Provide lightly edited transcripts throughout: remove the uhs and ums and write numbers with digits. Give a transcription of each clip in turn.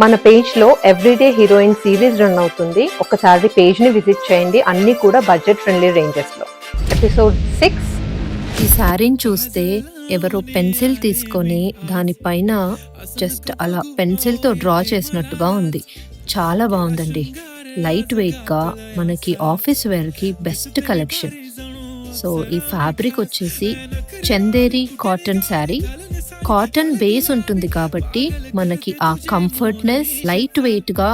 మన పేజ్ లో everyday heroine series run అవుతుంది. ఒకసారి పేజ్ ని విజిట్ చేయండి. అన్ని కూడా బడ్జెట్ ఫ్రెండ్లీ రేంజెస్ లో. ఎపిసోడ్ 6. ఈ శారీని చూస్తే ఎవరో పెన్సిల్ తీసుకొని దానిపైన జస్ట్ అలా పెన్సిల్తో డ్రా చేసినట్టుగా ఉంది. చాలా బాగుందండి. లైట్ వెయిట్గా మనకి ఆఫీస్ వేర్కి బెస్ట్ కలెక్షన్. సో ఈ ఫ్యాబ్రిక్ వచ్చేసి Chanderi cotton sari. Cotton base ఉంటుంది కాబట్టి మనకి ఆ కంఫర్ట్నెస్, లైట్ వెయిట్ గా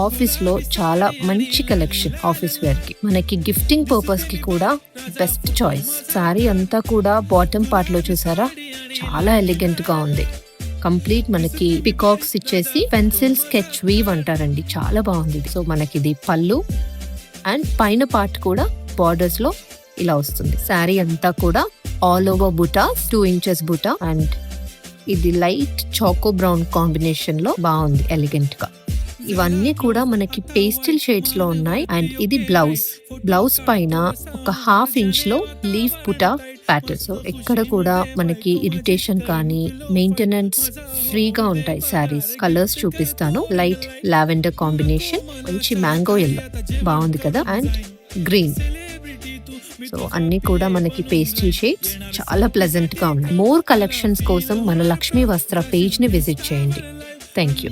ఆఫీస్ లో చాలా మంచి కలెక్షన్. ఆఫీస్ వేర్ కి మనకి గిఫ్టింగ్ పర్పస్ కి కూడా బెస్ట్ చాయిస్. శారీ అంతా కూడా బాటమ్ పార్ట్ లో చూసారా, చాలా ఎలిగెంట్ గా ఉంది. కంప్లీట్ మనకి పికాక్స్ ఇచ్చేసి పెన్సిల్ స్కెచ్ వీవ్ అంటారండి, చాలా బాగుంది. సో మనకి ఇది పళ్ళు అండ్ పైన పార్ట్ కూడా బార్డర్స్ లో ఇలా వస్తుంది. శారీ అంతా కూడా all over buta, 2 inches buta and ఇది లైట్ చాకో బ్రౌన్ కాంబినేషన్ లో బాగుంది, ఎలిగెంట్ గా. ఇవన్నీ కూడా మనకి పేస్టిల్ షేడ్స్ లో ఉన్నాయి. అండ్ ఇది బ్లౌజ్ పైన ఒక 1/2 ఇంచ్ లో లీఫ్ బుటా ప్యాటర్న్. సో ఎక్కడ కూడా మనకి ఇరిటేషన్ కానీ మెయింటెనెన్స్ ఫ్రీగా ఉంటాయి శారీస్. కలర్స్ చూపిస్తాను. లైట్ లావెండర్ కాంబినేషన్, మంచి మ్యాంగో ఎల్లో బాగుంది కదా, అండ్ గ్రీన్. సో అన్ని కూడా మనకి పేస్టిల్ షేడ్స్, చాలా ప్లెజెంట్ గా ఉన్నాయి. మోర్ కలెక్షన్స్ కోసం మన లక్ష్మీ వస్త్ర పేజ్ ని విజిట్ చేయండి. Thank you.